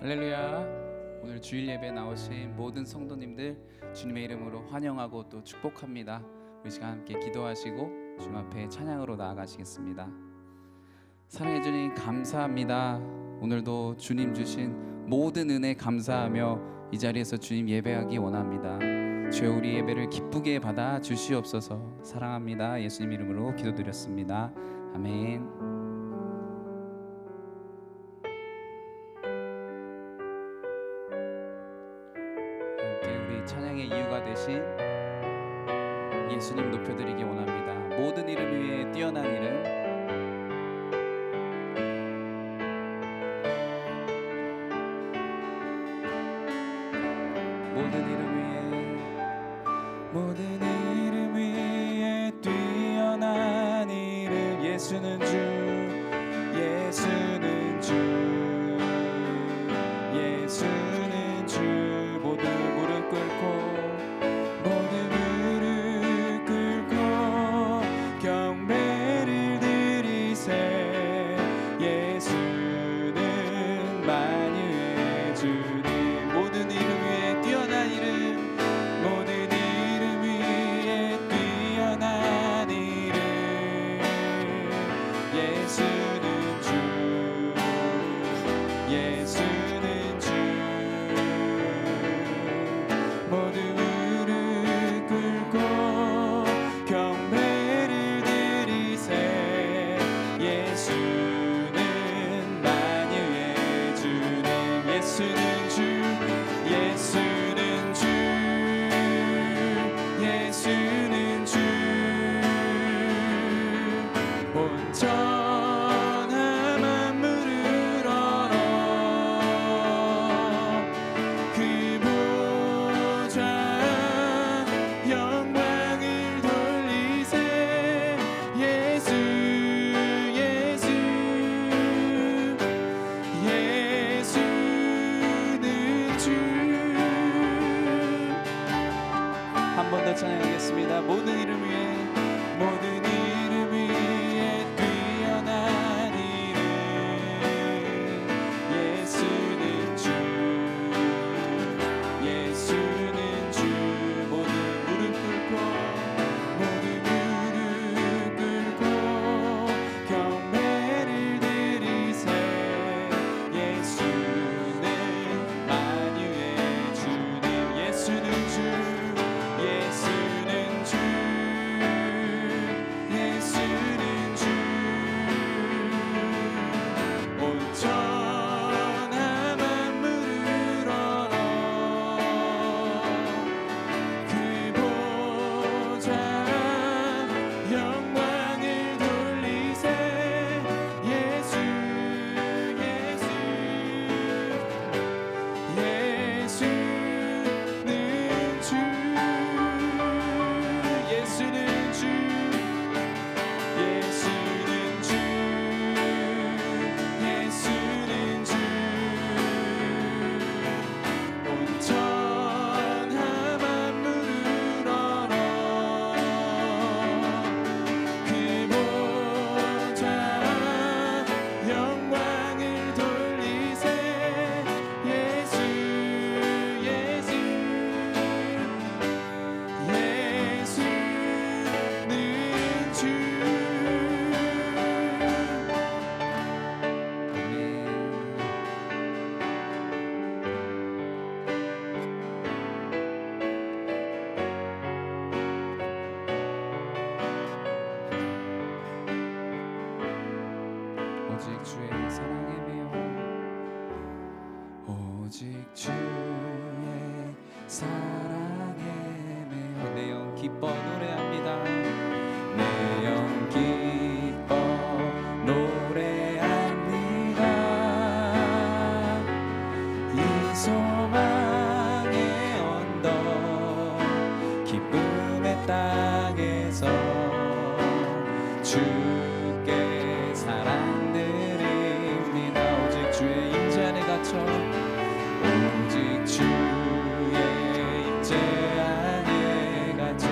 할렐루야. 오늘 주일 예배 나오신 모든 성도님들 주님의 이름으로 환영하고 또 축복합니다. 우리 시간 함께 기도하시고 주님 앞에 찬양으로 나아가시겠습니다. 사랑해 주님 감사합니다. 오늘도 주님 주신 모든 은혜 감사하며 이 자리에서 주님 예배하기 원합니다. 주여 우리 예배를 기쁘게 받아 주시옵소서. 사랑합니다. 예수님 이름으로 기도드렸습니다. 아멘. 우리 찬양의 이유가 되신 예수님 높여드리기 원합니다. 모든 이름 위에 뛰어난 이름, 모든 이름 위에 뛰어난 이름, 예수는 주, 예수는 주, 예수는 주. 모두 무릎 꿇고 경배를 드리세. 예수는 만유의 주님. 모든 이름 위에 뛰어난 이름, 모든 이름 위에 뛰어난 이름, 예수는 주, 예수는 주. 모두 무릎 꿇고 경배를 드리세. 예수는 만유의 주님. 예수는 주, 예수는 주, 예수는 주. 온전한 만물을 얼어 그 보좌 영광을 돌리세. 예수, 예수, 예수는 주. 한 번 더 찬양하겠습니다. 모든 이름 위에, 모든 이름 위에 뛰어난 이름, 예수는 주, 예수는 주. 모두 무릎 꿇고 경배를 드리세. 예수는 만유의 주님. 예수는 주, 예수는 주, 예수는 주. 온전한 만물을 얼어 그 보좌 영광을 돌리세. 예수, 예수, 예수는 주, 예수는 주, 예수는 주, 예수는 주. 온전한 만물을 얼어 그 보좌 영광을 돌리세. 예수, 예수, 예수는 주. 오직 주의 사랑에 매여, 오직 주의 사랑에 매여 내 영 기뻐 노래합니다. 내 영 기뻐 노래합니다. 이 소망의 언덕 기쁨의 땅에서 주께 사랑드립니다. 오직 주의 임재 안에 갇혀, 오직 주의 임재 안에 갇혀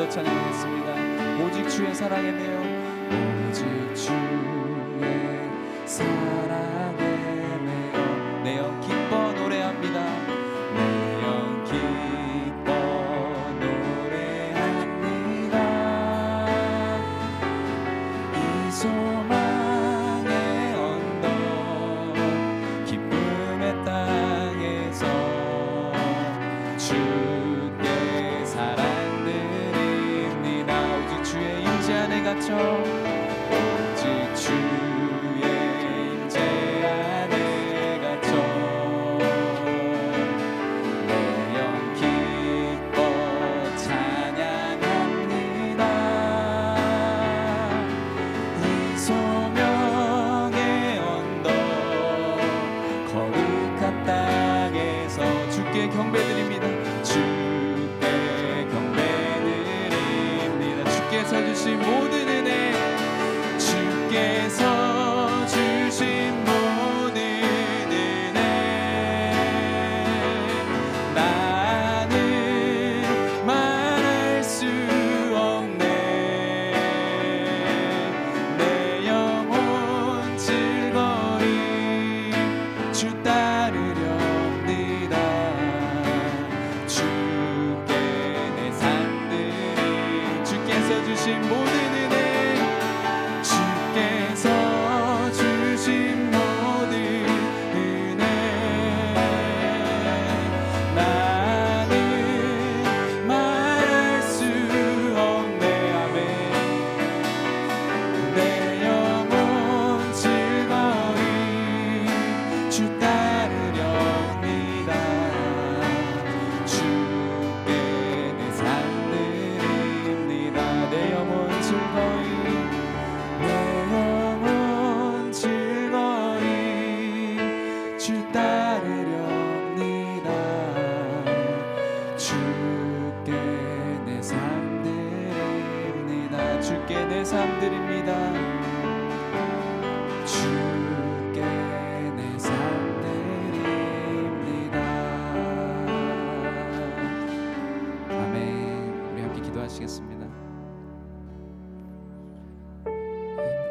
더 찬양하겠습니다. 오직 주의 사랑에 매여 오직 주의 사랑에 매여 내 영 기뻐 노래합니다. 내 영 기뻐 노래합니다. 이 소망의 언덕 기쁨의 땅에서 주께 사랑드립니다. 오직 주의 임재 안에 갇혀 오직 주의 임재 안에 갇혀 내 영 기뻐 찬양합니다. 이 소명의 언덕 거룩한 땅에서 주께 경배드립니다. 주께 경배드립니다. 주께서 주신 모든 은혜, 주께서 주신 모든 은혜, 나는 말할 수 없네. 내 영혼 즐거이 주 따르렵니다. 주께 내 삶들이 주께서 주신 모든 은혜, 주께서 주신 모든 은혜, 나는 말할 수 없네. 아멘. 내 영혼 즐거이 주 따르렵니다. 주께 내 삶드립니다. 내 영혼 즐거이 내 영혼 즐거이 주 따르렵니다. 주께 내 삶드립니다. 주께 내 삶드립니다. 주께 내 삶드립니다. 아멘. 우리 함께 기도하시겠습니다.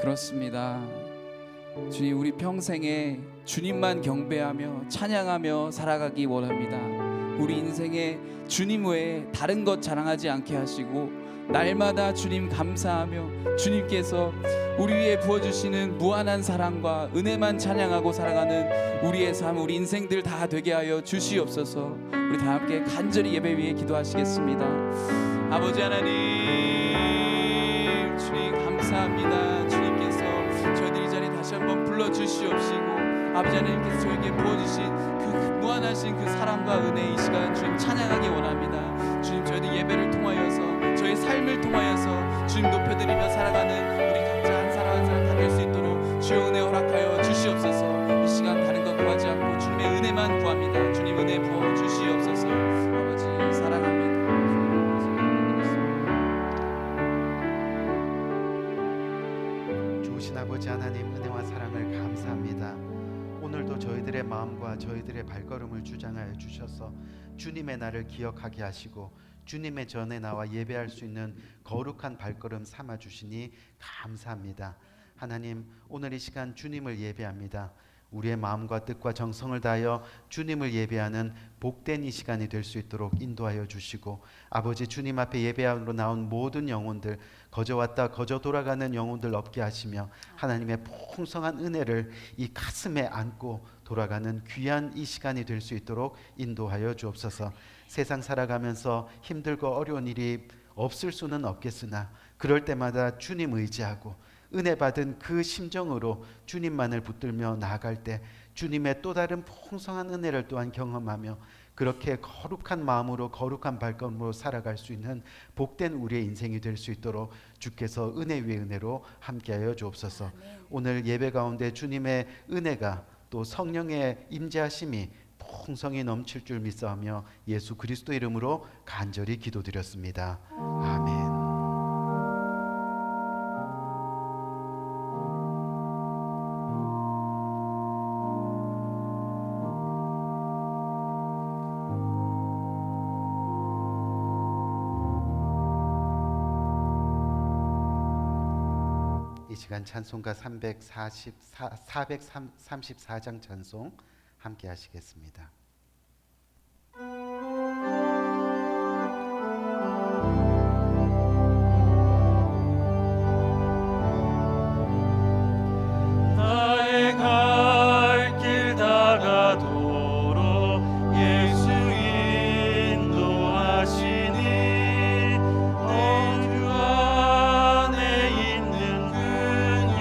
그렇습니다. 주님, 우리 평생에 주님만 경배하며 찬양하며 살아가기 원합니다. 우리 인생에 주님 외에 다른 것 자랑하지 않게 하시고 날마다 주님 감사하며 주님께서 우리 위에 부어주시는 무한한 사랑과 은혜만 찬양하고 살아가는 우리의 삶, 우리 인생들 다 되게 하여 주시옵소서. 우리 다 함께 간절히 예배 위에 기도하시겠습니다. 아버지 하나님, 주님 감사합니다. 주님께서 저희들 이 자리에 다시 한번 불러주시옵시고 아버지 하나님께서 저에게 부어주신 그 무한하신 그 사랑과 은혜, 이 시간 주님 찬양하기 원합니다. 주님, 저희들 예배를 통하여서 저희 삶을 통하여서 주님 높여드리며 살아가는 우리 각자 한 사람 한 사람 다 될 수 있도록 주여 은혜 허락하여 주시옵소서. 이 시간 다른 것 구하지 않고 주님의 은혜만 구합니다. 주님 은혜 부어 주시옵소서. 아버지 사랑합니다. 좋으신 아버지 하나님, 은혜와 사랑을 감사합니다. 오늘도 저희들의 마음과 저희들의 발걸음을 주장하여 주셔서 주님의 날을 기억하게 하시고 주님의 전에 나와 예배할 수 있는 거룩한 발걸음 삼아 주시니 감사합니다. 하나님, 오늘 이 시간 주님을 예배합니다. 우리의 마음과 뜻과 정성을 다하여 주님을 예배하는 복된 이 시간이 될 수 있도록 인도하여 주시고, 아버지 주님 앞에 예배하러 나온 모든 영혼들, 거저 왔다 거저 돌아가는 영혼들 없게 하시며 하나님의 풍성한 은혜를 이 가슴에 안고 돌아가는 귀한 이 시간이 될 수 있도록 인도하여 주옵소서. 세상 살아가면서 힘들고 어려운 일이 없을 수는 없겠으나 그럴 때마다 주님 의지하고 은혜 받은 그 심정으로 주님만을 붙들며 나아갈 때 주님의 또 다른 풍성한 은혜를 또한 경험하며 그렇게 거룩한 마음으로 거룩한 발걸음으로 살아갈 수 있는 복된 우리의 인생이 될 수 있도록 주께서 은혜 위에 은혜로 함께하여 주옵소서. 아멘. 오늘 예배 가운데 주님의 은혜가 또 성령의 임재하심이 풍성히 넘칠 줄 믿사오며 예수 그리스도 이름으로 간절히 기도드렸습니다. 아멘. 이 시간 찬송가 434장 찬송 함께 하시겠습니다. 나의 갈 길 다가도록 예수 인도하시니 내 주 안에 있는 근육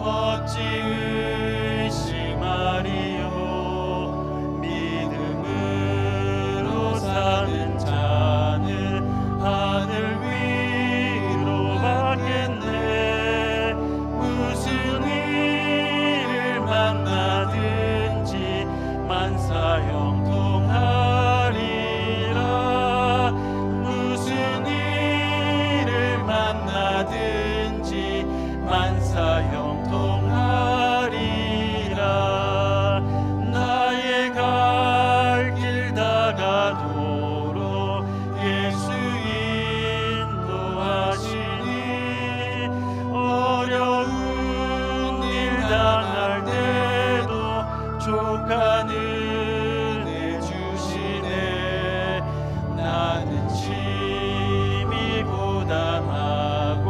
어찌 의심하리요. 믿음으로 사는 자는 하늘 위로 받겠네. 무슨 일을 만나든지 만사형통하리라. 무슨 일을 만나든지 만사형통하리라. 나의 갈 길 다가도록 예수 인도하시니 어려운 일 당할 때도 족한 은혜 주시네. 나는 심히 고단하고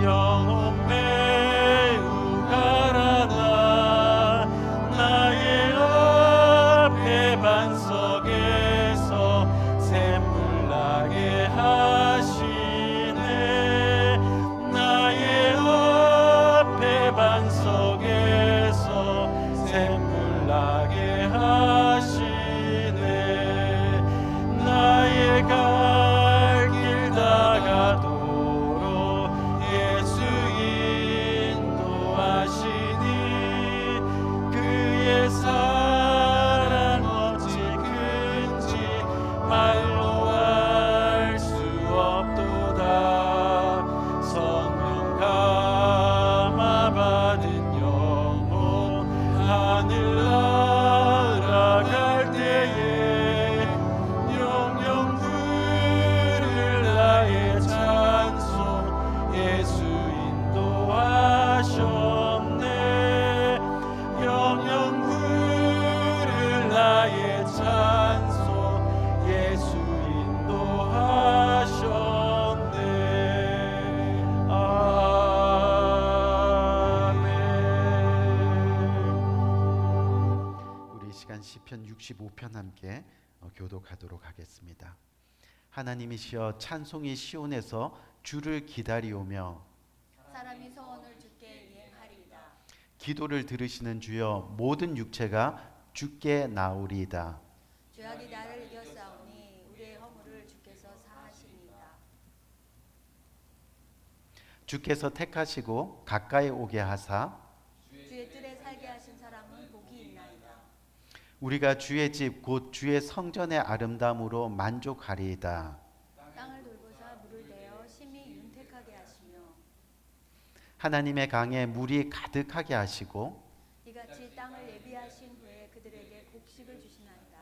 영혼 매우 가라나. 나의 앞에 반석에서 샘물 나게 하시네. 나의 앞에 반석에서 샘물 나게 하시네. 나의 갈 길 다가도록 예수 인도하시니 그의 사랑 어찌 큰지 말로 알 수 없도다. 성령 감화 받은 영혼 하늘 날아갈 때에 영영 부를 나의 찬송 예수 인도하셨네. 영영 부를 나의 찬송 예수 인도하셨네. 아멘. 우리 이 시간 시편 65편 함께 교독하도록 하겠습니다. 하나님이시여 찬송이 시온에서 주를 기다리오며 사람이 소원을 주께 이행하리이다. 기도를 들으시는 주여 모든 육체가 주께 나오리이다. 죄악이 나를 이겼사오니 우리의 허물을 주께서 사하시니이다. 주께서 택하시고 가까이 오게 하사 주의 뜰에 살게 하신 사람은 복이 있나이다. 우리가 주의 집 곧 주의 성전의 아름다움으로 만족하리이다. 땅을 돌보사 물을 대어 심히 윤택하게 하시며 하나님의 강에 물이 가득하게 하시고 이같이 땅을 예비하신 후에 그들에게 곡식을 주시나이다.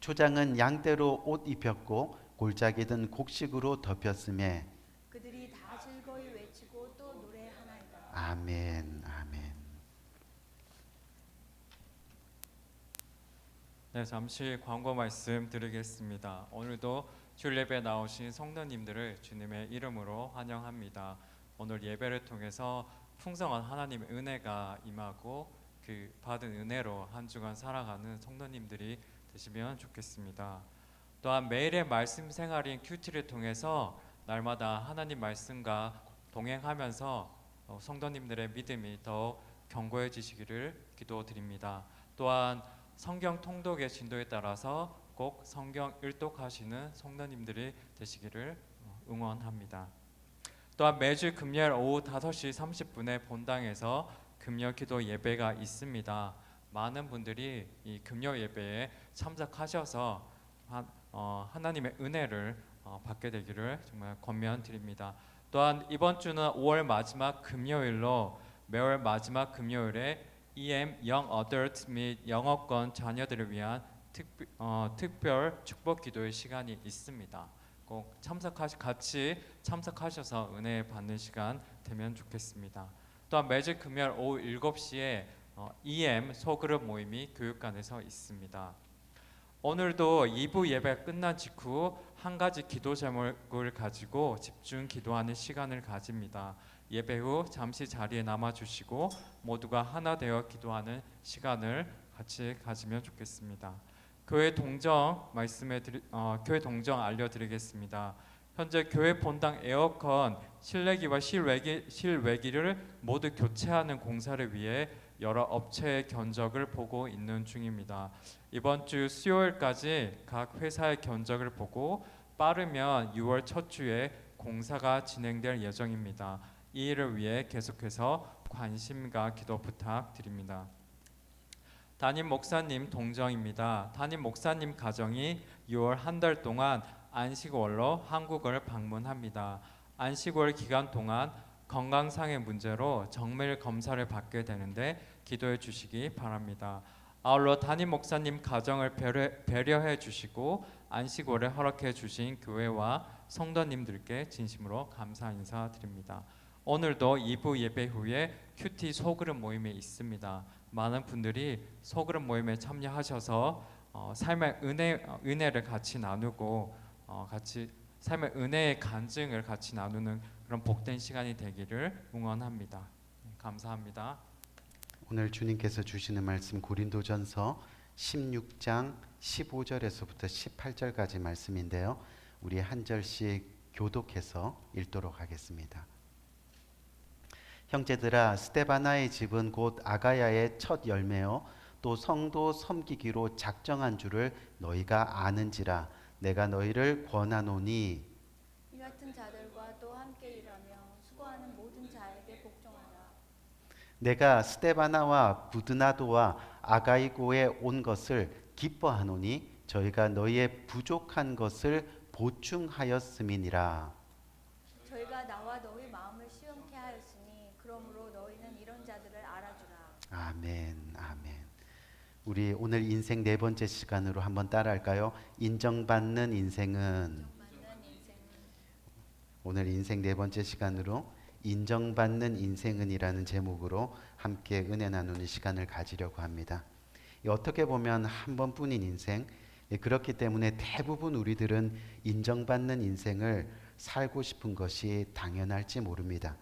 초장은 양떼로 옷 입혔고 골짜기든 곡식으로 덮였음에 그들이 다 즐거이 외치고 또 노래하나이다. 아멘 아멘. 네, 잠시 광고 말씀 드리겠습니다. 오늘도 주일 예배 나오신 성도님들을 주님의 이름으로 환영합니다. 오늘 예배를 통해서 풍성한 하나님의 은혜가 임하고 그 받은 은혜로 한 주간 살아가는 성도님들이 되시면 좋겠습니다. 또한 매일의 말씀 생활인 큐티를 통해서 날마다 하나님 말씀과 동행하면서 성도님들의 믿음이 더욱 견고해지시기를 기도드립니다. 또한 성경 통독의 진도에 따라서 꼭 성경 일독하시는 성도님들이 되시기를 응원합니다. 또한 매주 금요일 오후 5시 30분에 본당에서 금요 기도 예배가 있습니다. 많은 분들이 이 금요 예배에 참석하셔서 하나님의 은혜를 받게 되기를 정말 권면드립니다. 또한 이번 주는 5월 마지막 금요일로 매월 마지막 금요일에 EM Young Adult 및 영어권 자녀들을 위한 특별 축복 기도의 시간이 있습니다. 꼭 같이 참석하셔서 은혜 받는 시간 되면 좋겠습니다. 또한 매주 금요일 오후 7시에 EM 소그룹 모임이 교육관에서 있습니다. 오늘도 2부 예배 끝난 직후 한 가지 기도 제목을 가지고 집중 기도하는 시간을 가집니다. 예배 후 잠시 자리에 남아 주시고 모두가 하나 되어 기도하는 시간을 같이 가지면 좋겠습니다. 교회 동정 교회 동정 알려드리겠습니다. 현재 교회 본당 에어컨 실내기와 실외기를 모두 교체하는 공사를 위해 여러 업체의 견적을 보고 있는 중입니다. 이번 주 수요일까지 각 회사의 견적을 보고 빠르면 6월 첫 주에 공사가 진행될 예정입니다. 이 일을 위해 계속해서 관심과 기도 부탁드립니다. 담임 목사님 동정입니다. 담임 목사님 가정이 6월 한 달 동안 안식월로 한국을 방문합니다. 안식월 기간 동안 건강상의 문제로 정밀 검사를 받게 되는데 기도해 주시기 바랍니다. 아울러 담임 목사님 가정을 배려해 주시고 안식월에 허락해 주신 교회와 성도님들께 진심으로 감사 인사드립니다. 오늘도 2부 예배 후에 큐티 소그룹 모임이 있습니다. 많은 분들이 소그룹 모임에 참여하셔서 삶의 은혜를 같이 나누고 같이 삶의 은혜의 간증을 같이 나누는 그런 복된 시간이 되기를 응원합니다. 감사합니다. 오늘 주님께서 주시는 말씀 고린도전서 16장 15절에서부터 18절까지 말씀인데요. 우리 한 절씩 교독해서 읽도록 하겠습니다. 형제들아, 스데바나의 집은 곧 아가야의 첫 열매요 또 성도 섬기기로 작정한 줄을 너희가 아는지라. 내가 너희를 권하노니 이 같은 자들과 또 함께 일하며 수고하는 모든 자에게 복종하라. 내가 스데바나와 부드나도와 아가이고에 온 것을 기뻐하노니 저희가 너희의 부족한 것을 보충하였음이니라. 저희가 나와 너희 마음을 시원케 하였으니 그러므로 너희는 이런 자들을 알아주라. 아멘, 아멘. 우리 오늘 인생 네 번째 시간으로 한번 따라할까요? 인정받는 인생은. 오늘 인생 네 번째 시간으로 인정받는 인생은이라는 제목으로 함께 은혜 나누는 시간을 가지려고 합니다. 어떻게 보면 한 번뿐인 인생, 그렇기 때문에 대부분 우리들은 인정받는 인생을 살고 싶은 것이 당연할지 모릅니다.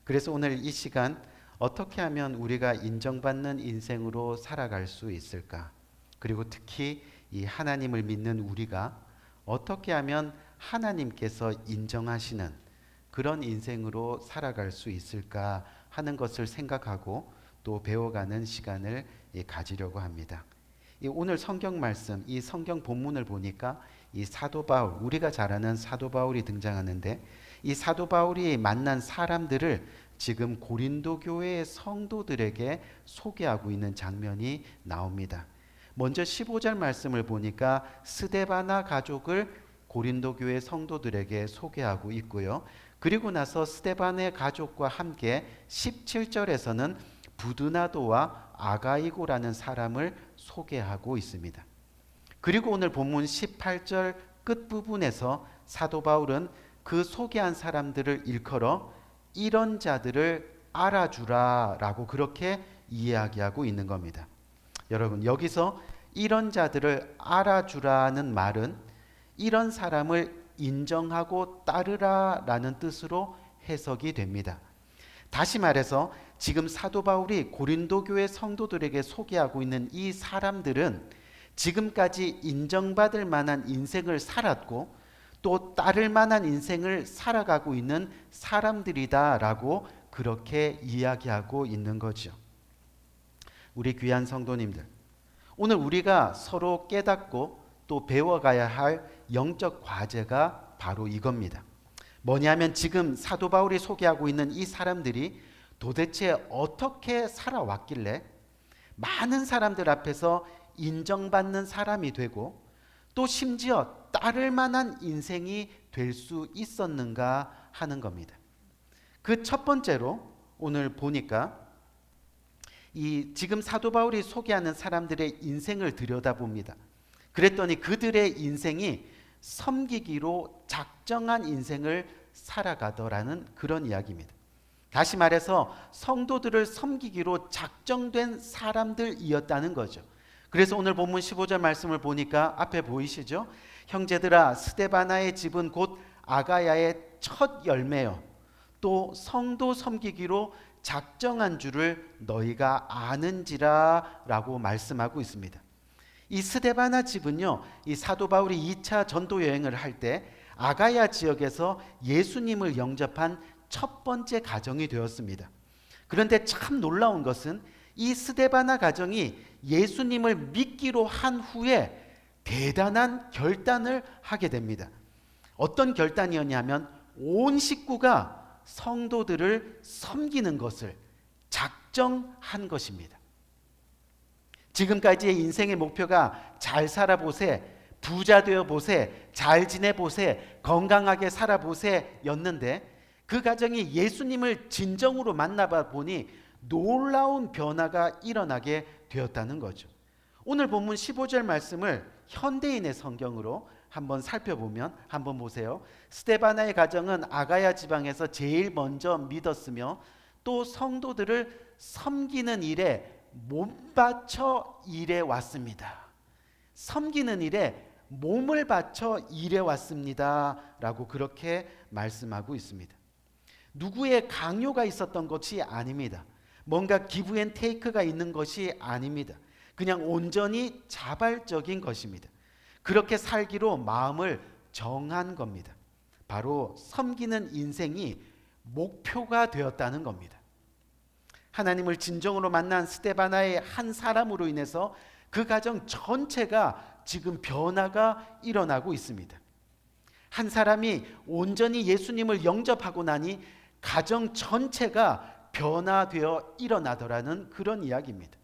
그래서 오늘 이 시간 어떻게 하면 우리가 인정받는 인생으로 살아갈 수 있을까? 그리고 특히 이 하나님을 믿는 우리가 어떻게 하면 하나님께서 인정하시는 그런 인생으로 살아갈 수 있을까 하는 것을 생각하고 또 배워가는 시간을 가지려고 합니다. 오늘 성경 말씀, 이 성경 본문을 보니까 이 사도 바울, 우리가 잘 아는 사도 바울이 등장하는데 이 사도 바울이 만난 사람들을 지금 고린도 교회의 성도들에게 소개하고 있는 장면이 나옵니다. 먼저 15절 말씀을 보니까 스데바나 가족을 고린도 교회 성도들에게 소개하고 있고요. 그리고 나서 스데바나의 가족과 함께 17절에서는 부드나도와 아가이고라는 사람을 소개하고 있습니다. 그리고 오늘 본문 18절 끝부분에서 사도 바울은 그 소개한 사람들을 일컬어 이런 자들을 알아주라 라고 그렇게 이야기하고 있는 겁니다. 여러분, 여기서 이런 자들을 알아주라는 말은 이런 사람을 인정하고 따르라 라는 뜻으로 해석이 됩니다. 다시 말해서 지금 사도 바울이 고린도 교회 성도들에게 소개하고 있는 이 사람들은 지금까지 인정받을 만한 인생을 살았고 또 따를 만한 인생을 살아가고 있는 사람들이다라고 그렇게 이야기하고 있는 거죠. 우리 귀한 성도님들, 오늘 우리가 서로 깨닫고 또 배워가야 할 영적 과제가 바로 이겁니다. 뭐냐면 지금 사도 바울이 소개하고 있는 이 사람들이 도대체 어떻게 살아왔길래 많은 사람들 앞에서 인정받는 사람이 되고 또 심지어 따를 만한 인생이 될 수 있었는가 하는 겁니다. 그 첫 번째로 오늘 보니까 이 지금 사도 바울이 소개하는 사람들의 인생을 들여다봅니다. 그랬더니 그들의 인생이 섬기기로 작정한 인생을 살아가더라는 그런 이야기입니다. 다시 말해서 성도들을 섬기기로 작정된 사람들이었다는 거죠. 그래서 오늘 본문 15절 말씀을 보니까 앞에 보이시죠? 형제들아, 스데바나의 집은 곧 아가야의 첫 열매요, 또 성도 섬기기로 작정한 줄을 너희가 아는지라 라고 말씀하고 있습니다. 이 스데바나 집은요, 이 사도 바울이 2차 전도 여행을 할 때 아가야 지역에서 예수님을 영접한 첫 번째 가정이 되었습니다. 그런데 참 놀라운 것은 이 스데바나 가정이 예수님을 믿기로 한 후에 대단한 결단을 하게 됩니다. 어떤 결단이었냐면 온 식구가 성도들을 섬기는 것을 작정한 것입니다. 지금까지의 인생의 목표가 잘 살아보세, 부자 되어보세, 잘 지내보세, 건강하게 살아보세 였는데 그 가정이 예수님을 진정으로 만나봐 보니 놀라운 변화가 일어나게 되었다는 거죠. 오늘 본문 15절 말씀을 현대인의 성경으로 한번 살펴보면, 한번 보세요. 스데바나의 가정은 아가야 지방에서 제일 먼저 믿었으며 또 성도들을 섬기는 일에 몸바쳐 일해 왔습니다. 섬기는 일에 몸을 바쳐 일해 왔습니다 라고 그렇게 말씀하고 있습니다. 누구의 강요가 있었던 것이 아닙니다. 뭔가 기브 앤 테이크가 있는 것이 아닙니다. 그냥 온전히 자발적인 것입니다. 그렇게 살기로 마음을 정한 겁니다. 바로 섬기는 인생이 목표가 되었다는 겁니다. 하나님을 진정으로 만난 스데바나의 한 사람으로 인해서 그 가정 전체가 지금 변화가 일어나고 있습니다. 한 사람이 온전히 예수님을 영접하고 나니 가정 전체가 변화되어 일어나더라는 그런 이야기입니다.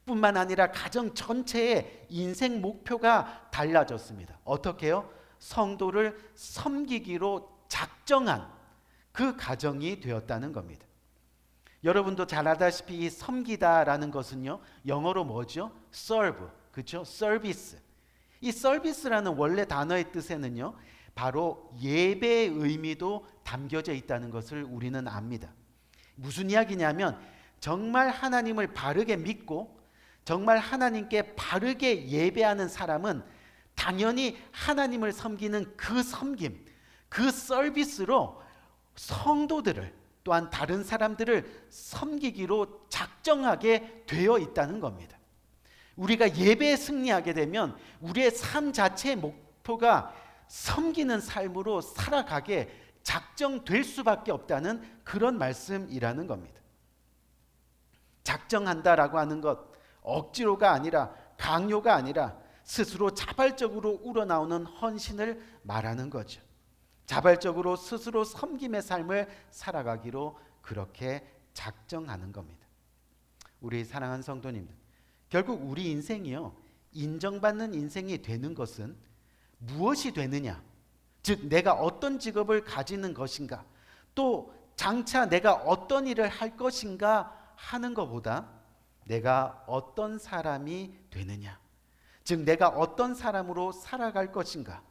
뿐만 아니라 가정 전체의 인생 목표가 달라졌습니다. 어떻게요? 성도를 섬기기로 작정한 그 가정이 되었다는 겁니다. 여러분도 잘 알다시피 이 섬기다라는 것은요, 영어로 뭐죠? serve, 그렇죠? 서비스. 이 서비스라는 원래 단어의 뜻에는요, 바로 예배의 의미도 담겨져 있다는 것을 우리는 압니다. 무슨 이야기냐면 정말 하나님을 바르게 믿고 정말 하나님께 바르게 예배하는 사람은 당연히 하나님을 섬기는 그 섬김, 그 서비스로 성도들을 또한 다른 사람들을 섬기기로 작정하게 되어 있다는 겁니다. 우리가 예배에 승리하게 되면 우리의 삶 자체의 목표가 섬기는 삶으로 살아가게 작정될 수밖에 없다는 그런 말씀이라는 겁니다. 작정한다라고 하는 것, 억지로가 아니라 강요가 아니라 스스로 자발적으로 우러나오는 헌신을 말하는 거죠. 자발적으로 스스로 섬김의 삶을 살아가기로 그렇게 작정하는 겁니다. 우리 사랑하는 성도님들, 결국 우리 인생이요, 인정받는 인생이 되는 것은 무엇이 되느냐, 즉 내가 어떤 직업을 가지는 것인가, 또 장차 내가 어떤 일을 할 것인가 하는 것보다 내가 어떤 사람이 되느냐, 즉 내가 어떤 사람으로 살아갈 것인가,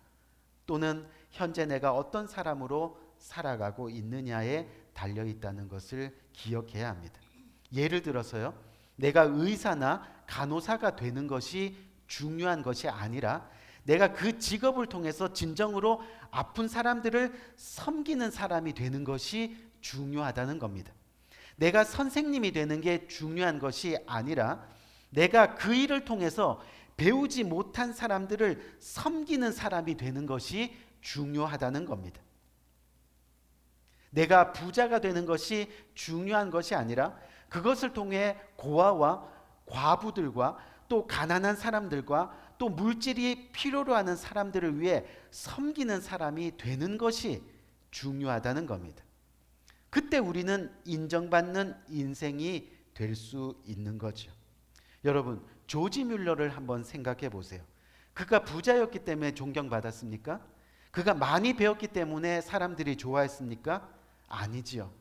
또는 현재 내가 어떤 사람으로 살아가고 있느냐에 달려있다는 것을 기억해야 합니다. 예를 들어서요, 내가 의사나 간호사가 되는 것이 중요한 것이 아니라 내가 그 직업을 통해서 진정으로 아픈 사람들을 섬기는 사람이 되는 것이 중요하다는 겁니다. 내가 선생님이 되는 게 중요한 것이 아니라 내가 그 일을 통해서 배우지 못한 사람들을 섬기는 사람이 되는 것이 중요하다는 겁니다. 내가 부자가 되는 것이 중요한 것이 아니라 그것을 통해 고아와 과부들과 또 가난한 사람들과 또 물질이 필요로 하는 사람들을 위해 섬기는 사람이 되는 것이 중요하다는 겁니다. 그때 우리는 인정받는 인생이 될 수 있는 거죠. 여러분, 조지 뮬러를 한번 생각해 보세요. 그가 부자였기 때문에 존경받았습니까? 그가 많이 배웠기 때문에 사람들이 좋아했습니까? 아니지요.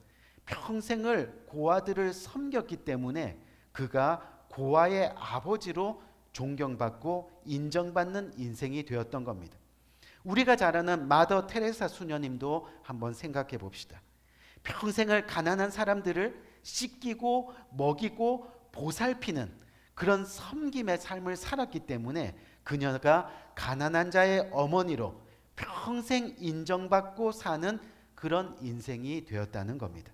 평생을 고아들을 섬겼기 때문에 그가 고아의 아버지로 존경받고 인정받는 인생이 되었던 겁니다. 우리가 잘 아는 마더 테레사 수녀님도 한번 생각해 봅시다. 평생을 가난한 사람들을 씻기고 먹이고 보살피는 그런 섬김의 삶을 살았기 때문에 그녀가 가난한 자의 어머니로 평생 인정받고 사는 그런 인생이 되었다는 겁니다.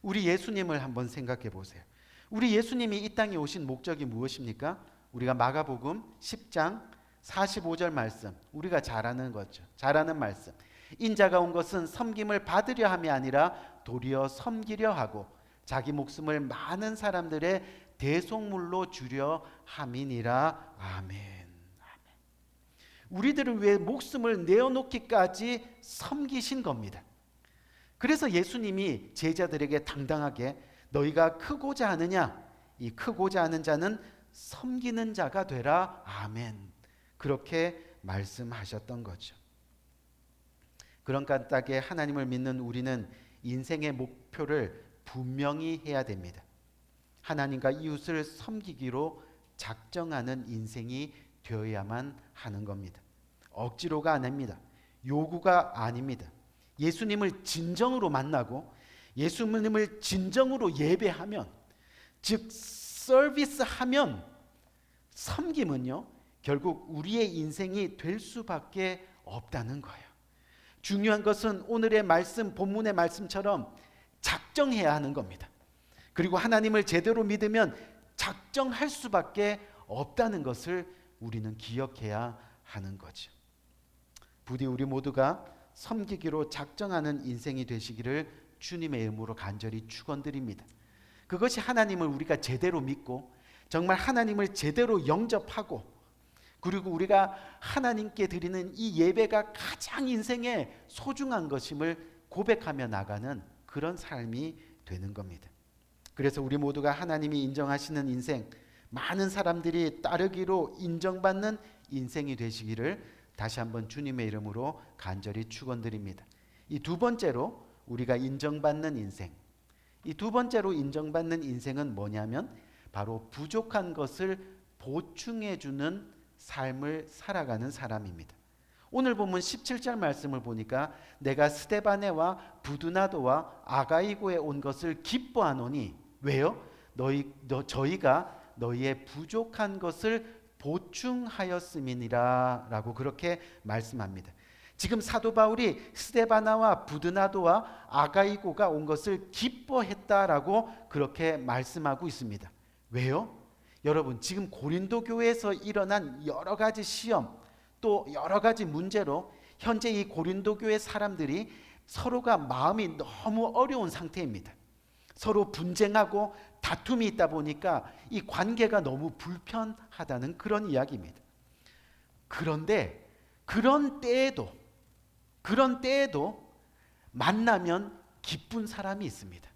우리 예수님을 한번 생각해 보세요. 우리 예수님이 이 땅에 오신 목적이 무엇입니까? 우리가 마가복음 10장 45절 말씀, 우리가 잘 아는 거죠. 잘 아는 말씀. 인자가 온 것은 섬김을 받으려 함이 아니라 도리어 섬기려 하고 자기 목숨을 많은 사람들의 대속물로 주려 함이니라. 아멘. 우리들을 위해 목숨을 내어놓기까지 섬기신 겁니다. 그래서 예수님이 제자들에게 당당하게 너희가 크고자 하느냐? 이 크고자 하는 자는 섬기는 자가 되라. 아멘. 그렇게 말씀하셨던 거죠. 그런 까닭에 하나님을 믿는 우리는 인생의 목표를 분명히 해야 됩니다. 하나님과 이웃을 섬기기로 작정하는 인생이 되어야만 하는 겁니다. 억지로가 아닙니다. 요구가 아닙니다. 예수님을 진정으로 만나고 예수님을 진정으로 예배하면, 즉 서비스하면 섬김은요 결국 우리의 인생이 될 수밖에 없다는 거예요. 중요한 것은 오늘의 말씀, 본문의 말씀처럼 작정해야 하는 겁니다. 그리고 하나님을 제대로 믿으면 작정할 수밖에 없다는 것을 우리는 기억해야 하는 거죠. 부디 우리 모두가 섬기기로 작정하는 인생이 되시기를 주님의 이름으로 간절히 축원드립니다. 그것이 하나님을 우리가 제대로 믿고 정말 하나님을 제대로 영접하고 그리고 우리가 하나님께 드리는 이 예배가 가장 인생에 소중한 것임을 고백하며 나가는 그런 삶이 되는 겁니다. 그래서 우리 모두가 하나님이 인정하시는 인생, 많은 사람들이 따르기로 인정받는 인생이 되시기를 다시 한번 주님의 이름으로 간절히 축원드립니다. 이 두 번째로 우리가 인정받는 인생, 이 두 번째로 인정받는 인생은 뭐냐면 바로 부족한 것을 보충해 주는 삶을 살아가는 사람입니다. 오늘 본문 17절 말씀을 보니까 내가 스데바네와 부두나도와 아가이고에 온 것을 기뻐하노니 왜요? 저희가 너희의 부족한 것을 보충하였음이니라 라고 그렇게 말씀합니다. 지금 사도 바울이 스데바나와 부드나도와 아가이고가 온 것을 기뻐했다라고 그렇게 말씀하고 있습니다. 왜요? 여러분, 지금 고린도 교회에서 일어난 여러 가지 시험 또 여러 가지 문제로 현재 이 고린도 교회 사람들이 서로가 마음이 너무 어려운 상태입니다. 서로 분쟁하고 다툼이 있다 보니까 이 관계가 너무 불편하다는 그런 이야기입니다. 그런데 그런 때에도 만나면 기쁜 사람이 있습니다.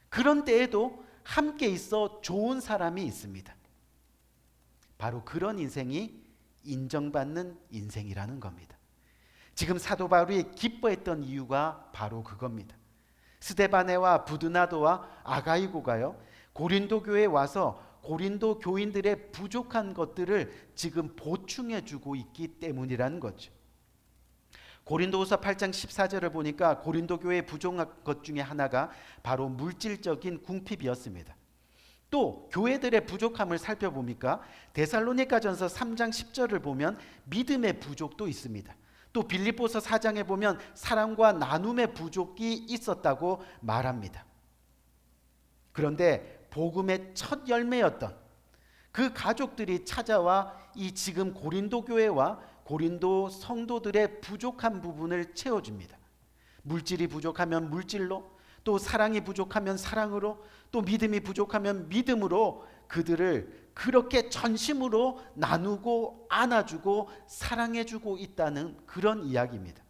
그런 때에도 함께 있어 좋은 사람이 있습니다. 바로 그런 인생이 인정받는 인생이라는 겁니다. 지금 사도 바울이 기뻐했던 이유가 바로 그겁니다. 스데바네와 부드나도와 아가이고가요 고린도 교회에 와서 고린도 교인들의 부족한 것들을 지금 보충해 주고 있기 때문이라는 거죠. 고린도후서 8장 14절을 보니까 고린도 교회의 부족한 것 중에 하나가 바로 물질적인 궁핍이었습니다. 또 교회들의 부족함을 살펴보니까 데살로니가전서 3장 10절을 보면 믿음의 부족도 있습니다. 또 빌립보서 4장에 보면 사랑과 나눔의 부족이 있었다고 말합니다. 그런데 복음의 첫 열매였던 그 가족들이 찾아와 이 지금 고린도 교회와 고린도 성도들의 부족한 부분을 채워줍니다. 물질이 부족하면 물질로, 또 사랑이 부족하면 사랑으로, 또 믿음이 부족하면 믿음으로 그들을 그렇게 전심으로 나누고 안아주고 사랑해주고 있다는 그런 이야기입니다.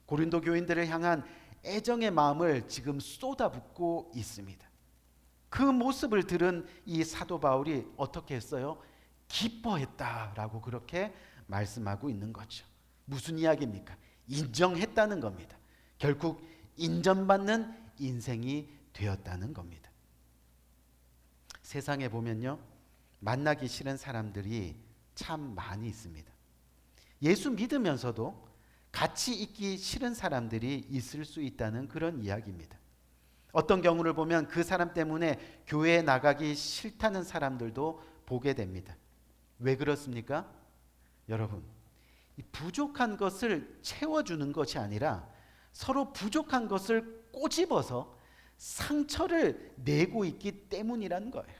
고린도 교인들을 향한 애정의 마음을 지금 쏟아붓고 있습니다. 그 모습을 들은 이 사도 바울이 어떻게 했어요? 기뻐했다라고 그렇게 말씀하고 있는 거죠. 무슨 이야기입니까? 인정했다는 겁니다. 결국 인정받는 인생이 되었다는 겁니다. 세상에 보면요, 만나기 싫은 사람들이 참 많이 있습니다. 예수 믿으면서도 같이 있기 싫은 사람들이 있을 수 있다는 그런 이야기입니다. 어떤 경우를 보면 그 사람 때문에 교회에 나가기 싫다는 사람들도 보게 됩니다. 왜 그렇습니까? 여러분, 이 부족한 것을 채워주는 것이 아니라 서로 부족한 것을 꼬집어서 상처를 내고 있기 때문이라는 거예요.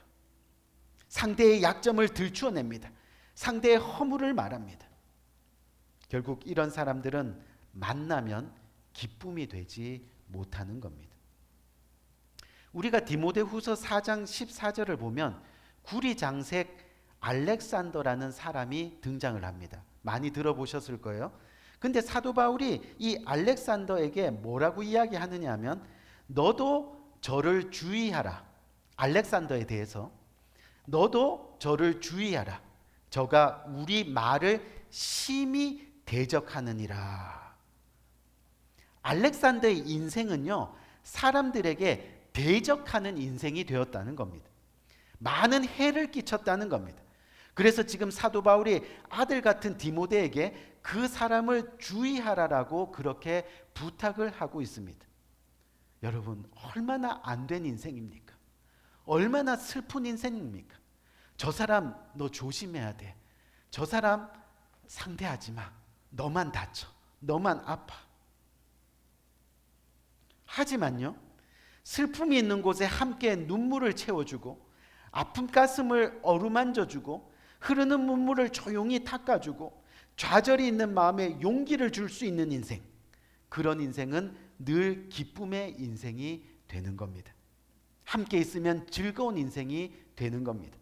상대의 약점을 들추어냅니다. 상대의 허물을 말합니다. 결국 이런 사람들은 만나면 기쁨이 되지 못하는 겁니다. 우리가 디모데후서 4장 14절을 보면 구리장색 알렉산더라는 사람이 등장을 합니다. 많이 들어보셨을 거예요. 근데 사도 바울이 이 알렉산더에게 뭐라고 이야기하느냐 하면 너도 저를 주의하라. 알렉산더에 대해서 너도 저를 주의하라. 저가 우리 말을 심히 대적하느니라. 알렉산더의 인생은요, 사람들에게 대적하는 인생이 되었다는 겁니다. 많은 해를 끼쳤다는 겁니다. 그래서 지금 사도 바울이 아들 같은 디모데에게 그 사람을 주의하라라고 그렇게 부탁을 하고 있습니다. 여러분, 얼마나 안 된 인생입니까? 얼마나 슬픈 인생입니까? 저 사람 너 조심해야 돼. 저 사람 상대하지 마. 너만 다쳐. 너만 아파. 하지만요, 슬픔이 있는 곳에 함께 눈물을 채워주고 아픈 가슴을 어루만져주고 흐르는 눈물을 조용히 닦아주고 좌절이 있는 마음에 용기를 줄 수 있는 인생, 그런 인생은 늘 기쁨의 인생이 되는 겁니다. 함께 있으면 즐거운 인생이 되는 겁니다.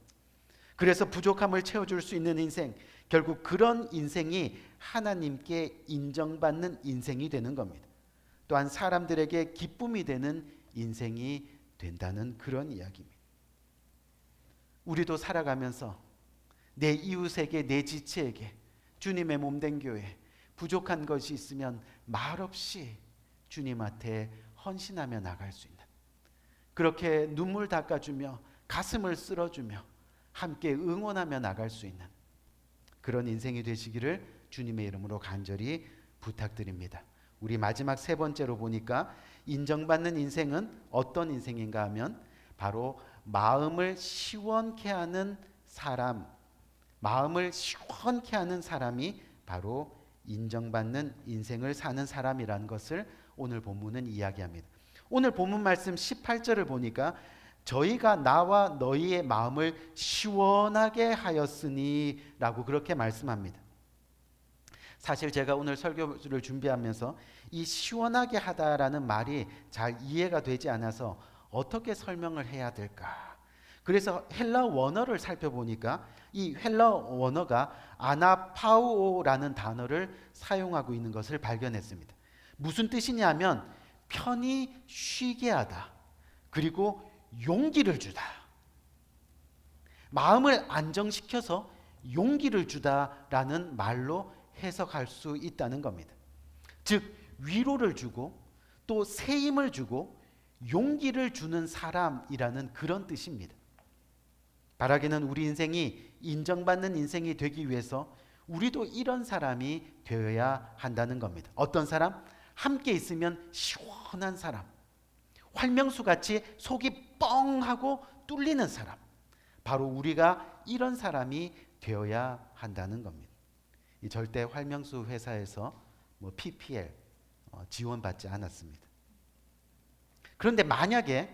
그래서 부족함을 채워줄 수 있는 인생, 결국 그런 인생이 하나님께 인정받는 인생이 되는 겁니다. 또한 사람들에게 기쁨이 되는 인생이 된다는 그런 이야기입니다. 우리도 살아가면서 내 이웃에게, 내 지체에게, 주님의 몸된 교회 부족한 것이 있으면 말없이 주님한테 헌신하며 나갈 수 있는, 그렇게 눈물 닦아주며 가슴을 쓸어주며 함께 응원하며 나갈 수 있는 그런 인생이 되시기를 주님의 이름으로 간절히 부탁드립니다. 우리 마지막 세 번째로 보니까 인정받는 인생은 어떤 인생인가 하면 바로 마음을 시원케 하는 사람, 마음을 시원케 하는 사람이 바로 인정받는 인생을 사는 사람이라는 것을 오늘 본문은 이야기합니다. 오늘 본문 말씀 18절을 보니까 저희가 나와 너희의 마음을 시원하게 하였으니 라고 그렇게 말씀합니다. 사실 제가 오늘 설교를 준비하면서 이 시원하게 하다라는 말이 잘 이해가 되지 않아서 어떻게 설명을 해야 될까? 그래서 헬라 원어를 살펴보니까 이 헬라 원어가 아나파우오라는 단어를 사용하고 있는 것을 발견했습니다. 무슨 뜻이냐면 편히 쉬게 하다, 그리고 용기를 주다, 마음을 안정시켜서 용기를 주다라는 말로 해석할 수 있다는 겁니다. 즉 위로를 주고 또 새 힘을 주고 용기를 주는 사람이라는 그런 뜻입니다. 바라기는 우리 인생이 인정받는 인생이 되기 위해서 우리도 이런 사람이 되어야 한다는 겁니다. 어떤 사람? 함께 있으면 시원한 사람, 활명수같이 속이 뻥하고 뚫리는 사람, 바로 우리가 이런 사람이 되어야 한다는 겁니다. 이 절대 활명수 회사에서 PPL 지원받지 않았습니다. 그런데 만약에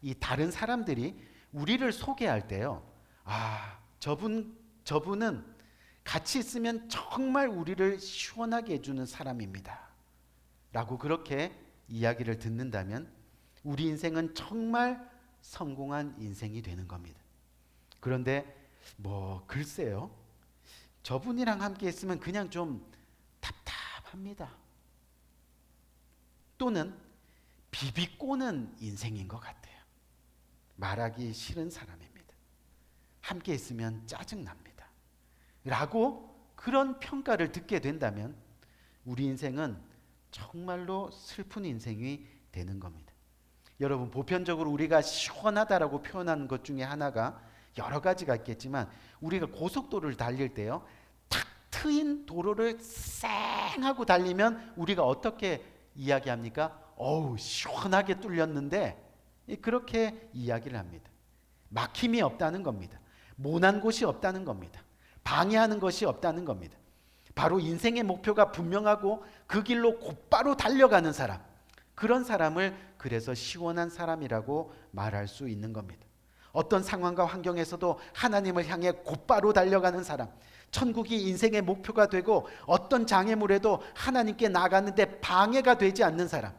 이 다른 사람들이 우리를 소개할 때요, 저분은 같이 있으면 정말 우리를 시원하게 해주는 사람입니다 라고 그렇게 이야기를 듣는다면 우리 인생은 정말 성공한 인생이 되는 겁니다. 그런데 글쎄요, 저분이랑 함께 있으면 그냥 좀 답답합니다, 또는 비비꼬는 인생인 것 같아요. 말하기 싫은 사람입니다. 함께 있으면 짜증납니다 라고 그런 평가를 듣게 된다면 우리 인생은 정말로 슬픈 인생이 되는 겁니다. 여러분, 보편적으로 우리가 시원하다라고 표현하는 것 중에 하나가 여러 가지가 있겠지만 우리가 고속도로를 달릴 때요, 탁 트인 도로를 쌩 하고 달리면 우리가 어떻게 이야기합니까? 어우, 시원하게 뚫렸는데, 그렇게 이야기를 합니다. 막힘이 없다는 겁니다. 모난 곳이 없다는 겁니다. 방해하는 것이 없다는 겁니다. 바로 인생의 목표가 분명하고 그 길로 곧바로 달려가는 사람, 그런 사람을 그래서 시원한 사람이라고 말할 수 있는 겁니다. 어떤 상황과 환경에서도 하나님을 향해 곧바로 달려가는 사람, 천국이 인생의 목표가 되고 어떤 장애물에도 하나님께 나가는데 방해가 되지 않는 사람,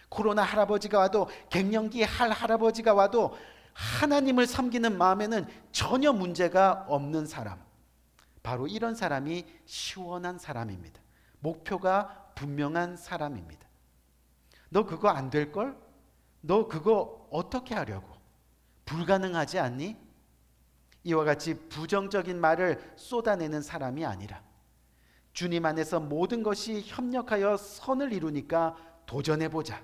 코로나 할아버지가 와도 갱년기 할아버지가 와도 하나님을 섬기는 마음에는 전혀 문제가 없는 사람, 바로 이런 사람이 시원한 사람입니다. 목표가 분명한 사람입니다. 너 그거 안 될걸? 너 그거 어떻게 하려고? 불가능하지 않니? 이와 같이 부정적인 말을 쏟아내는 사람이 아니라 주님 안에서 모든 것이 협력하여 선을 이루니까 도전해보자.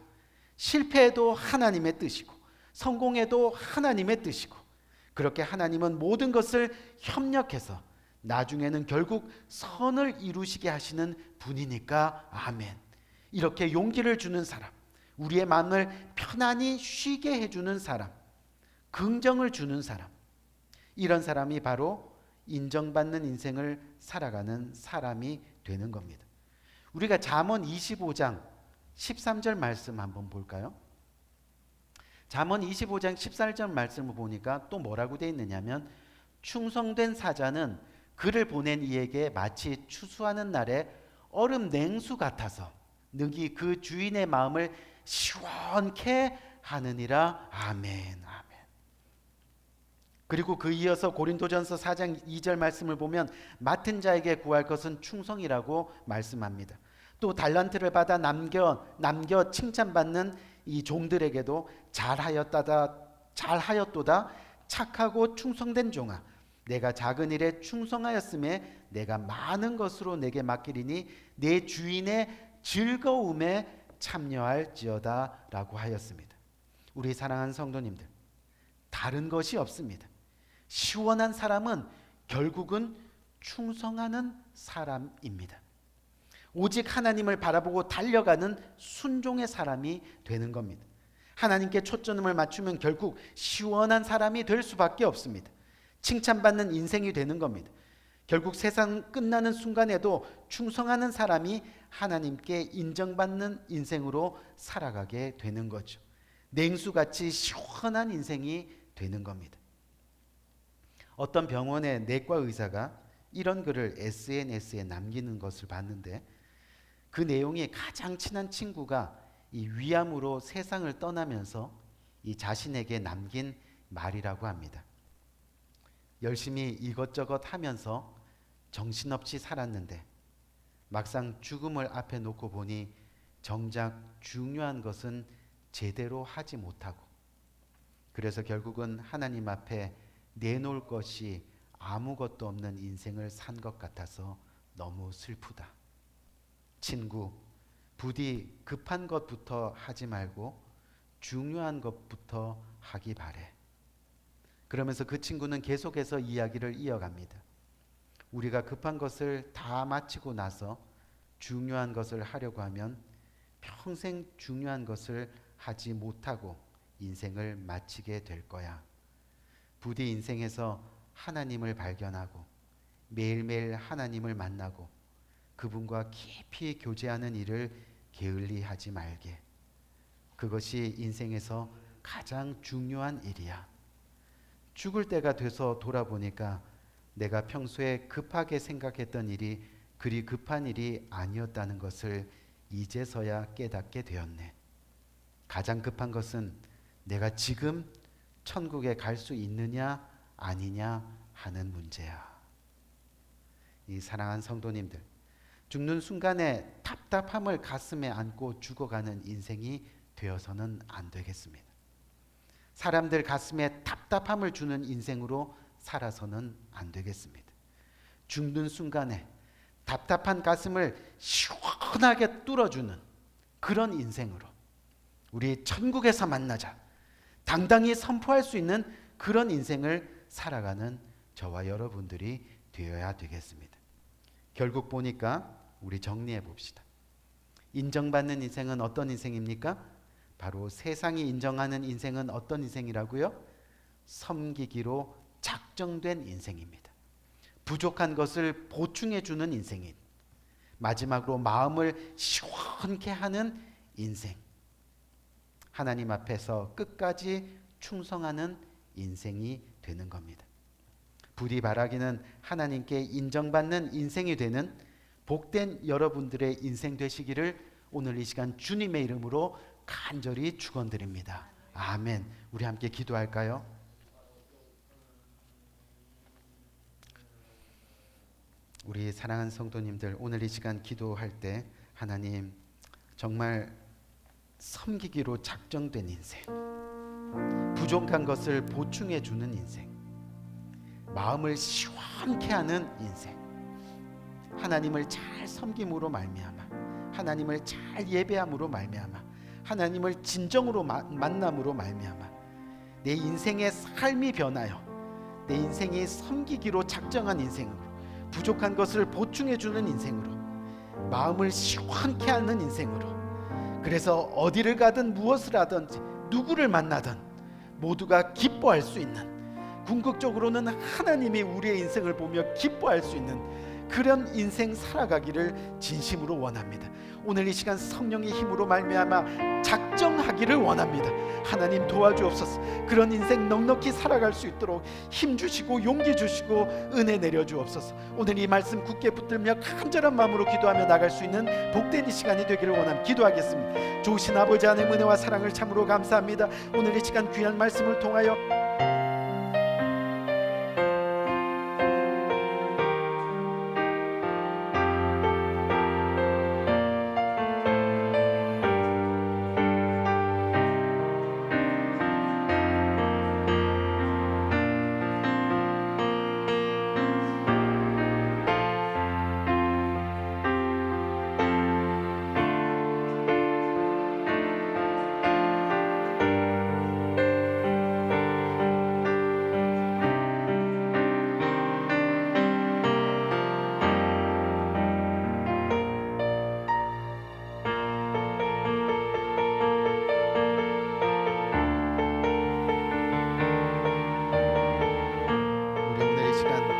실패해도 하나님의 뜻이고 성공해도 하나님의 뜻이고, 그렇게 하나님은 모든 것을 협력해서 나중에는 결국 선을 이루시게 하시는 분이니까 아멘. 이렇게 용기를 주는 사람, 우리의 마음을 편안히 쉬게 해주는 사람, 긍정을 주는 사람, 이런 사람이 바로 인정받는 인생을 살아가는 사람이 되는 겁니다. 우리가 잠언 25장 13절 말씀 한번 볼까요? 잠언 25장 14절 말씀을 보니까 또 뭐라고 되어 있느냐면, 충성된 사자는 그를 보낸 이에게 마치 추수하는 날에 얼음 냉수 같아서 능히 그 주인의 마음을 시원케 하느니라. 아멘. 아멘. 그리고 그 이어서 고린도전서 4장 2절 말씀을 보면 맡은 자에게 구할 것은 충성이라고 말씀합니다. 또 달란트를 받아 남겨 칭찬받는 이 종들에게도 잘하였도다 착하고 충성된 종아, 내가 작은 일에 충성하였음에 내가 많은 것으로 내게 맡기리니 내 주인의 즐거움에 참여할지어다 라고 하였습니다. 우리 사랑하는 성도님들, 다른 것이 없습니다. 시원한 사람은 결국은 충성하는 사람입니다. 오직 하나님을 바라보고 달려가는 순종의 사람이 되는 겁니다. 하나님께 초점을 맞추면 결국 시원한 사람이 될 수밖에 없습니다. 칭찬받는 인생이 되는 겁니다. 결국 세상 끝나는 순간에도 충성하는 사람이 하나님께 인정받는 인생으로 살아가게 되는 거죠. 냉수같이 시원한 인생이 되는 겁니다. 어떤 병원의 내과 의사가 이런 글을 SNS에 남기는 것을 봤는데, 그 내용이 가장 친한 친구가 이 위암으로 세상을 떠나면서 이 자신에게 남긴 말이라고 합니다. 열심히 이것저것 하면서 정신없이 살았는데 막상 죽음을 앞에 놓고 보니 정작 중요한 것은 제대로 하지 못하고, 그래서 결국은 하나님 앞에 내놓을 것이 아무것도 없는 인생을 산 것 같아서 너무 슬프다. 친구, 부디 급한 것부터 하지 말고 중요한 것부터 하기 바래. 그러면서 그 친구는 계속해서 이야기를 이어갑니다. 우리가 급한 것을 다 마치고 나서 중요한 것을 하려고 하면 평생 중요한 것을 하지 못하고 인생을 마치게 될 거야. 부디 인생에서 하나님을 발견하고 매일매일 하나님을 만나고 그분과 깊이 교제하는 일을 게을리하지 말게. 그것이 인생에서 가장 중요한 일이야. 죽을 때가 돼서 돌아보니까 내가 평소에 급하게 생각했던 일이 그리 급한 일이 아니었다는 것을 이제서야 깨닫게 되었네. 가장 급한 것은 내가 지금 천국에 갈 수 있느냐 아니냐 하는 문제야. 이 사랑하는 성도님들, 죽는 순간에 답답함을 가슴에 안고 죽어가는 인생이 되어서는 안 되겠습니다. 사람들 가슴에 답답함을 주는 인생으로 살아서는 안 되겠습니다. 죽는 순간에 답답한 가슴을 시원하게 뚫어주는 그런 인생으로 우리 천국에서 만나자 당당히 선포할 수 있는 그런 인생을 살아가는 저와 여러분들이 되어야 되겠습니다. 결국 보니까 우리 정리해 봅시다. 인정받는 인생은 어떤 인생입니까? 바로 세상이 인정하는 인생은 어떤 인생이라고요? 섬기기로 작정된 인생입니다. 부족한 것을 보충해 주는 인생인, 마지막으로 마음을 시원케 하는 인생, 하나님 앞에서 끝까지 충성하는 인생이 되는 겁니다. 부디 바라기는 하나님께 인정받는 인생이 되는 복된 여러분들의 인생 되시기를 오늘 이 시간 주님의 이름으로 간절히 축원드립니다. 아멘. 우리 함께 기도할까요? 우리 사랑하는 성도님들, 오늘 이 시간 기도할 때 하나님 정말 섬기기로 작정된 인생, 부족한 것을 보충해 주는 인생, 마음을 시원케 하는 인생, 하나님을 잘 섬김으로 말미암아, 하나님을 잘 예배함으로 말미암아, 하나님을 진정으로 만남으로 말미암아 내 인생의 삶이 변하여 내 인생이 섬기기로 작정한 인생으로, 부족한 것을 보충해 주는 인생으로, 마음을 시원케 하는 인생으로, 그래서 어디를 가든 무엇을 하든지 누구를 만나든 모두가 기뻐할 수 있는, 궁극적으로는 하나님이 우리의 인생을 보며 기뻐할 수 있는 그런 인생 살아가기를 진심으로 원합니다. 오늘 이 시간 성령의 힘으로 말미암아 작정하기를 원합니다. 하나님 도와주옵소서. 그런 인생 넉넉히 살아갈 수 있도록 힘 주시고 용기 주시고 은혜 내려주옵소서. 오늘 이 말씀 굳게 붙들며 간절한 마음으로 기도하며 나갈 수 있는 복된 이 시간이 되기를 원합니다. 기도하겠습니다. 좋으신 아버지 하나님 은혜와 사랑을 참으로 감사합니다. 오늘 이 시간 귀한 말씀을 통하여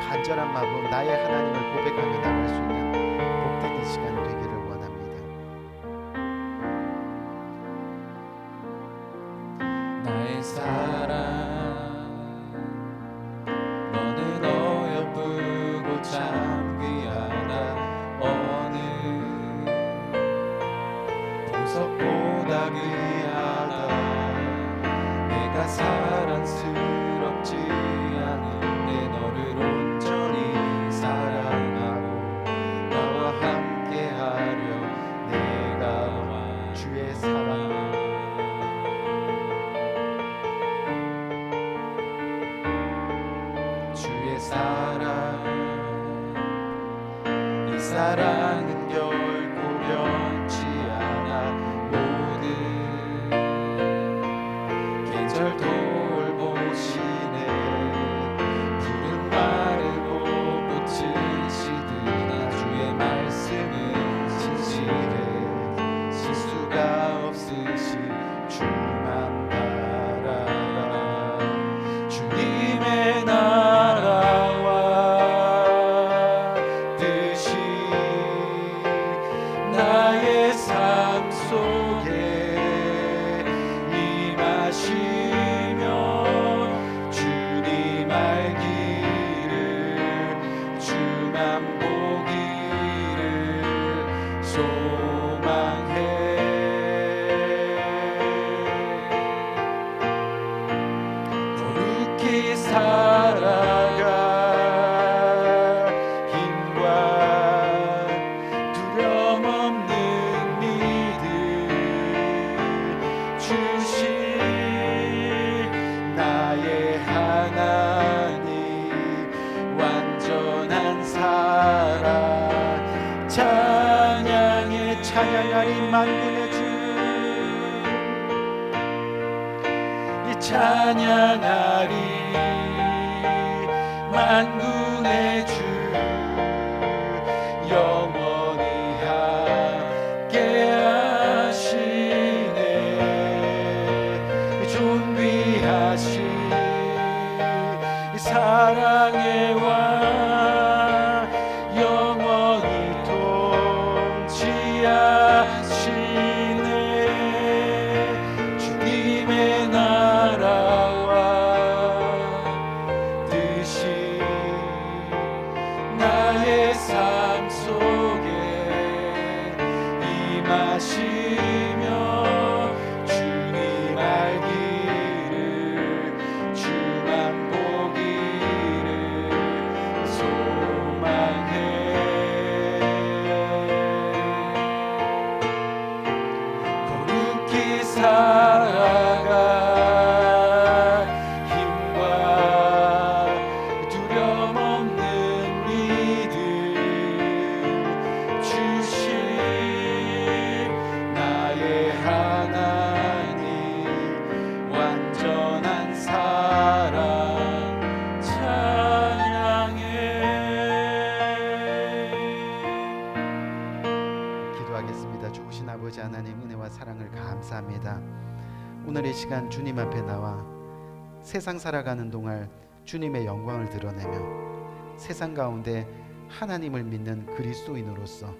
간절한 마음으로 나의 하나님을 고백하며 나갈 수 있는 복된 이 시간 되기를 원합니다. 나의 사랑, 너는 어여쁘고 참 귀하다. 어느 보석보다 귀하다. 내가 사랑스럽지 않은데 너를 온전히 사랑하고 나와 함께하려 내가 와. 주의 사랑, 주의 사랑, 이 사랑은 결코 변치 않아. 모든 계절 돌보시네. 푸른 마르고 꽃은 시드나 주의 말씀은 진실해. 실수가 없으신 주만 바라라. 주님의 나라와 뜻이 나의 삶 속에 임하시며 주님 알기를 주만 보기를 소망해. 거룩히 살아가 힘과 두려움 없는 믿음 주신 나의 하나님 완전한 사랑 찬양해. 찬양하리 만군의 주, 이 찬양하리 만군의 주 임하신 사랑의 왕 영원히 통치하시네. 주님의 나라와 뜻이 나의 삶 속에 임하시며 주님 알기를 주만 보기를 소망해. 거룩히 살아갈 힘과 두려움 없는 믿음 주신 나의 하나님 완전한 사랑 찬양해. 기도하겠습니다. 좋으신 아버지 하나님, 은혜와 사랑을 감사합니다. 오늘 이 시간 주님 앞에 나와 세상 살아가는 동안 주님의 영광을 드러내며 세상 가운데 하나님을 믿는 그리스도인으로서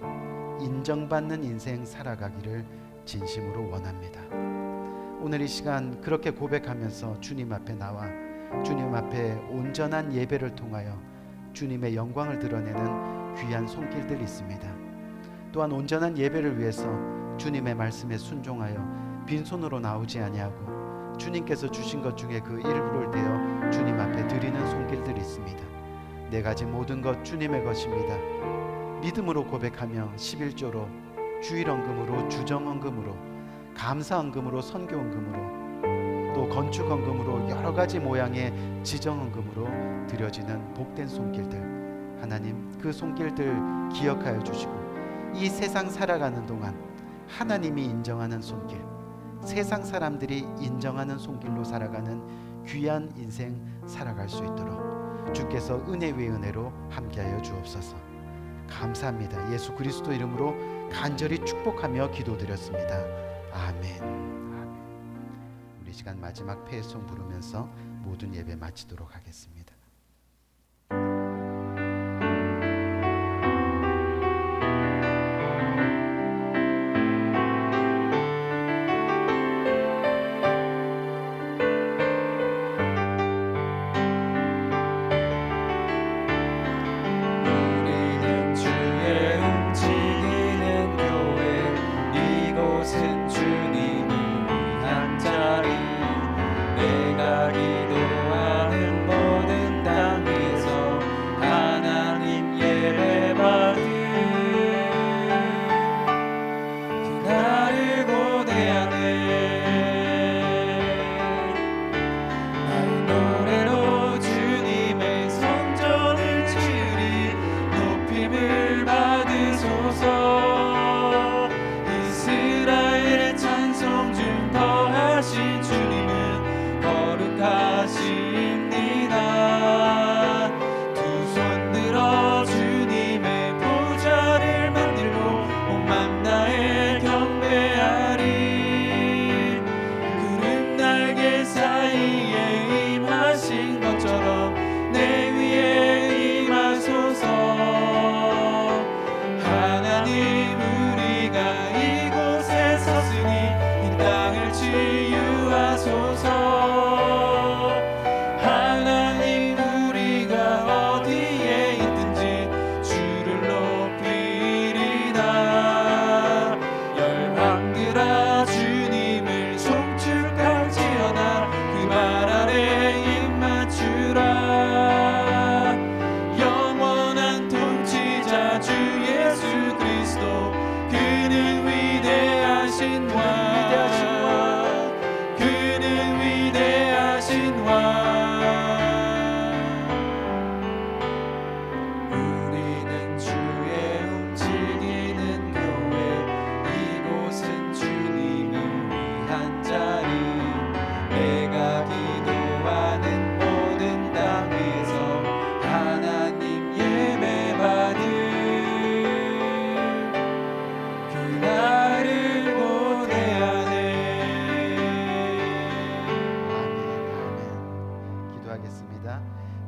인정받는 인생 살아가기를 진심으로 원합니다. 오늘 이 시간 그렇게 고백하면서 주님 앞에 나와 주님 앞에 온전한 예배를 통하여 주님의 영광을 드러내는 귀한 손길들이 있습니다. 또한 온전한 예배를 위해서 주님의 말씀에 순종하여 빈손으로 나오지 아니하고 주님께서 주신 것 중에 그 일부를 떼어 주님 앞에 드리는 손길들이 있습니다. 내 가진 모든 것 주님의 것입니다. 믿음으로 고백하며 11조로 주일헌금으로 주정헌금으로 감사헌금으로 선교헌금으로 또 건축헌금으로 여러 가지 모양의 지정헌금으로 드려지는 복된 손길들, 하나님 그 손길들 기억하여 주시고 이 세상 살아가는 동안 하나님이 인정하는 손길, 세상 사람들이 인정하는 손길로 살아가는 귀한 인생 살아갈 수 있도록 주께서 은혜 위에 은혜로 함께하여 주옵소서. 감사합니다. 예수 그리스도 이름으로 간절히 축복하며 기도드렸습니다. 아멘. 우리 시간 마지막 폐송 부르면서 모든 예배 마치도록 하겠습니다.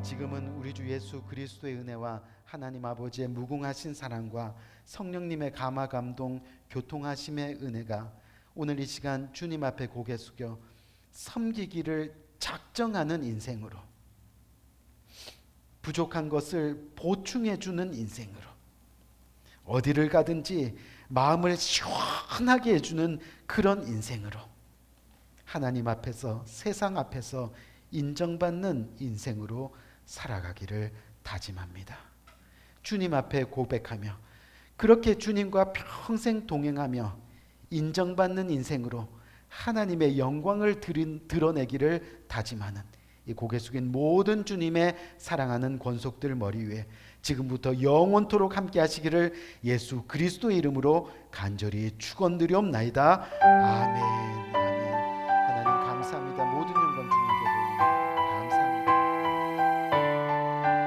지금은 우리 주 예수 그리스도의 은혜와 하나님 아버지의 무궁하신 사랑과 성령님의 감화 감동 교통하심의 은혜가 오늘 이 시간 주님 앞에 고개 숙여 섬기기를 작정하는 인생으로, 부족한 것을 보충해 주는 인생으로, 어디를 가든지 마음을 시원하게 해주는 그런 인생으로, 하나님 앞에서 세상 앞에서 인정받는 인생으로 살아가기를 다짐합니다. 주님 앞에 고백하며 그렇게 주님과 평생 동행하며 인정받는 인생으로 하나님의 영광을 드러내기를 다짐하는 이 고개 숙인 모든 주님의 사랑하는 권속들 머리 위에 지금부터 영원토록 함께 하시기를 예수 그리스도의 이름으로 간절히 축원드리옵나이다. 아멘. 아멘. 하나님 감사합니다. 모든